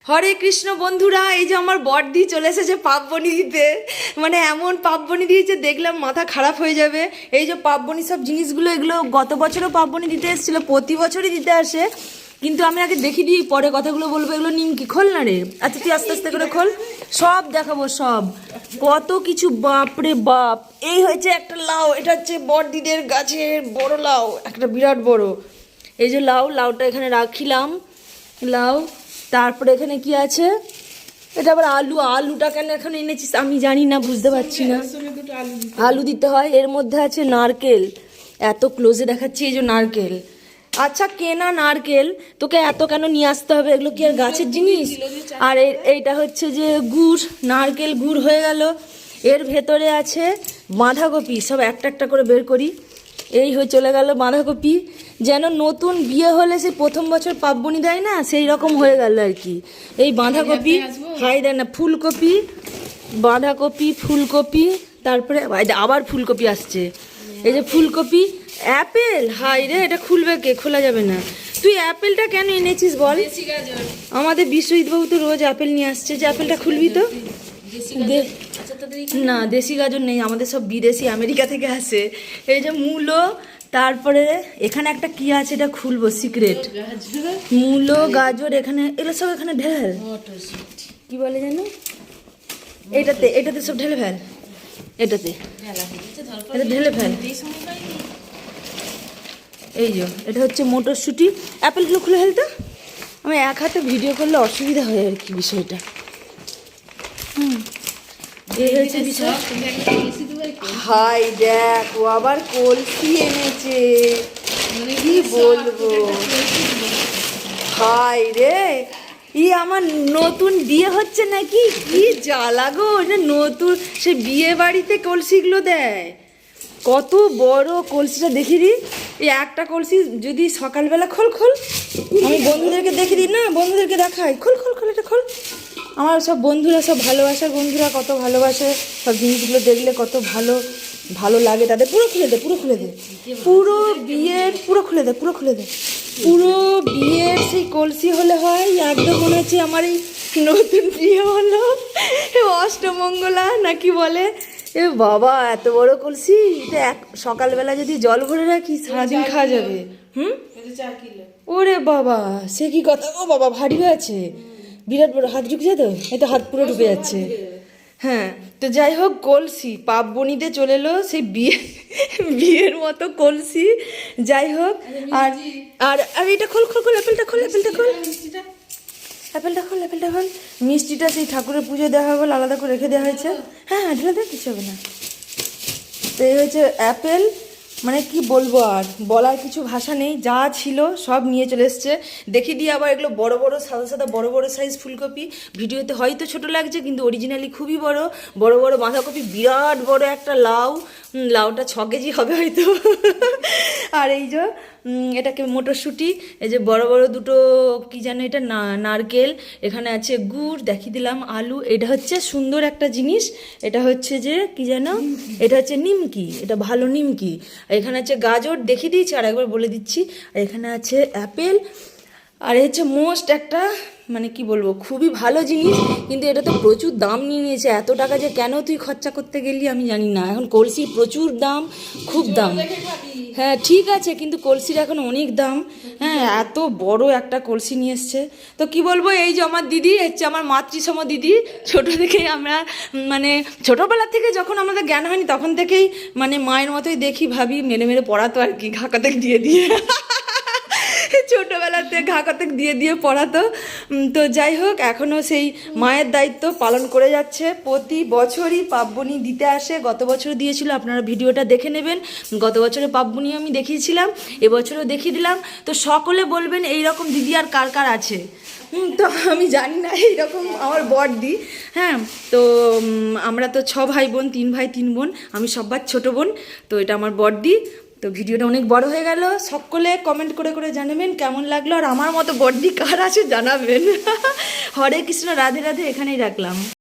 হরে কৃষ্ণ বন্ধুরা, এই যে আমার বড়দি চলে এসেছে পাপবনি দিতে। মানে এমন পাপবনি দিয়েছে দেখলাম মাথা খারাপ হয়ে যাবে। এই যে পাপবনি সব জিনিসগুলো, এগুলো গত বছরও পাপবনি দিতে এসেছিলো, প্রতি বছরই দিতে আসে। কিন্তু আমি আগে দেখিয়ে দিই, পরে কথাগুলো বলবো। এগুলো নিমকি, খোল না রে। আচ্ছা তুই আস্তে আস্তে করে খোল, সব দেখাবো সব। কত কিছু, বাপরে বাপ। এই হয়েছে একটা লাউ, এটা হচ্ছে বড়দিদের গাছের বড় লাউ, একটা বিরাট বড়। এই যে লাউ, লাউটা এখানে রাখিলাম, লাউ। তারপরে এখানে কি আছে, এটা আবার আলু। আলুটা কেন এখন এনেছিস আমি জানি না, বুঝতে পারছি না। আলু দিতে হয়। এর মধ্যে আছে নারকেল, এত ক্লোজে দেখাচ্ছি, এই যে নারকেল। আচ্ছা কেনা নারকেল, তোকে এত কেন নিয়ে আসতে হবে? এগুলো কি আর গাছের জিনিস? আর এইটা হচ্ছে যে গুড়, নারকেল গুড় হয়ে গেল। এর ভেতরে আছে বাঁধাকপি, সব একটা একটা করে বের করি। এই হয়ে চলে গেল বাঁধাকপি, যেন নতুন বিয়ে হলে সে প্রথম বছর পাপবনি দেয় না, সেই রকম হয়ে গেল আর কি। এই বাঁধাকপি, হাই দেয় না, ফুলকপি, বাঁধাকপি, ফুলকপি, তারপরে আবার ফুলকপি আসছে। এই যে ফুলকপি, অ্যাপেল, হাই রে, এটা খুলবে কে? খোলা যাবে না। তুই অ্যাপেলটা কেন এনেছিস বল? আমাদের বিশ্বজিৎবাবু তো রোজ অ্যাপেল নিয়ে আসছে, যে অ্যাপেলটা খুলবি তো। না দেশি গাজর নেই, আমাদের সব বিদেশি, আমেরিকা থেকে আসে। এই যে মূলো, তারপরে এখানে একটা কি আছে, এটা খুলবো, সিক্রেট। মূলো, গাজর, এখানে এগুলো সব এখানে ঢেল, কি বলে জানো, এটাতে এটাতে সব ঢেলে ফেল, এটাতে এটা ঢেলে ফেল। এই যে এটা হচ্ছে মটরশুঁটি। অ্যাপেলগুলো খুলে ফেলতো, আমি এক হাতে ভিডিও করলে অসুবিধা হয় আর কি বিষয়টা। এই হচ্ছে বিষয়। হাই দেখ, ও আবার কলসি এনেছে, কি বলবো। হাই রে, ই আমার নতুন বিয়ে হচ্ছে নাকি, কি জ্বালা গো। নতুন সে বিয়ে বাড়িতে কলসিগুলো দেয়, কত বড় কলসিটা দেখি দি। এই একটা কলসি যদি সকালবেলা, খোল খোল, আমি বন্ধুদেরকে দেখে দিই না, বন্ধুদেরকে দেখাই, খোল খোল খোল, এটা খোল। আমার সব বন্ধুরা, সব ভালোবাসার বন্ধুরা কত ভালোবাসে, সব জিনিসগুলো দেখলে কত ভালো ভালো লাগে তাদের। পুরো খুলে দে, পুরো খুলে দে, পুরো বিয়ের পুরো খুলে দে, পুরো খুলে দে। পুরো বিয়ের সেই কলসি হলে হয় একদম মনে হচ্ছে আমার এই নতুন বিয়ে হলো, অষ্টমঙ্গলা নাকি বলে। এ বাবা, এত বড় কলসি, এটা এক সকালবেলা যদি জল ভরে রাখি সারাদিন খাওয়া যাবে। ওরে বাবা, সে কি কথা। ও বাবা, ভারী আছে, বিরাট বড়। হাত ঢুকে যায় তো, এই তো হাত পুরো ঢুকে যাচ্ছে। হ্যাঁ, তো যাই হোক, কলসি পাপবনিতে চলে এলো, সেই বিয়ের মতো কলসি। যাই হোক, আর আর আর এটা খোল খোল খোল, অ্যাপেলটা খোল, অ্যাপেলটা খোল, অ্যাপেলটা খোল, অ্যাপেলটা খোল। মিষ্টিটা সেই ঠাকুরের পুজো দেওয়া হবে, আলাদা করে রেখে দেওয়া হয়েছে। হ্যাঁ হ্যাঁ, ঢেলে দেয়, কিছু হবে না। তো এই হচ্ছে অ্যাপেল, মানে কি বলবো, আর বলার কিছু ভাষা নেই। যা ছিল সব নিয়ে চলে এসছে। দেখিয়ে দিয়ে আবার এগুলো বড় বড় সাদা সাদা বড় বড় সাইজ ফুলকপি। ভিডিওতে হয়তো ছোট লাগছে, কিন্তু অরিজিনালি খুবই বড় বড় বড় বাঁধাকপি, বিরাট বড় একটা লাউ। লাউটা 6 কেজি হবে হয়তো। আর এই যে এটাকে মটরশুঁটি, এই যে বড় বড় দুটো কি জানো এটা, নারকেল, এখানে আছে গুড়, দেখিয়ে দিলাম, আলু। এটা হচ্ছে সুন্দর একটা জিনিস, এটা হচ্ছে যে কি জানো, এটা হচ্ছে নিমকি, এটা ভালো নিমকি। এখানে আছে গাজর, দেখিয়ে দিয়েছি আর একবার বলে দিচ্ছি। আর এখানে আছে অ্যাপেল। আর হচ্ছে মোস্ট একটা, মানে কি বলবো, খুবই ভালো জিনিস, কিন্তু এটা তো প্রচুর দাম নিয়ে নিয়েছে। এত টাকা যে কেন তুই খরচা করতে গেলি আমি জানি না। এখন কলসির প্রচুর দাম, খুব দাম। হ্যাঁ ঠিক আছে, কিন্তু কলসির এখন অনেক দাম। হ্যাঁ, এত বড় একটা কলসি নিয়ে এসছে। তো কি বলবো, এই যে আমার দিদি হচ্ছে আমার মাতৃসম দিদি। ছোট থেকেই আমরা, মানে ছোটোবেলা থেকে যখন আমাদের জ্ঞান হয়নি তখন থেকেই মানে মায়ের মতোই দেখি, ভাবি, মেরে মেরে পড়াতো আর কি, ঘাকাতে দিয়ে দিয়ে। ছোটোবেলাতে ঘাকাতে দিয়ে দিয়ে পড়াতো। তো যাই হোক, এখনও সেই মায়ের দায়িত্ব পালন করে যাচ্ছে। প্রতি বছরই পাপবনি দিতে আসে, গত বছর দিয়েছিল, আপনারা ভিডিওটা দেখে নেবেন। গত বছরে পাপবনি আমি দেখিয়েছিলাম, এবছরও দেখিয়ে দিলাম। তো সকলে বলবেন এই রকম দিদি আর কার কার আছে। তো আমি জানি না, এইরকম আমার বড়দি। হ্যাঁ, তো আমরা তো 6 ভাই বোন, 3 ভাই 3 বোন, আমি সবার ছোটো বোন। তো এটা আমার বড়দি। তো ভিডিওটা অনেক বড় হয়ে গেল, সকলে কমেন্ট করে করে জানাবেন কেমন লাগলো, আর আমার মতো বড়দি কার আছে জানাবেন। হরে কৃষ্ণ, রাধে রাধে, এখানেই রাখলাম।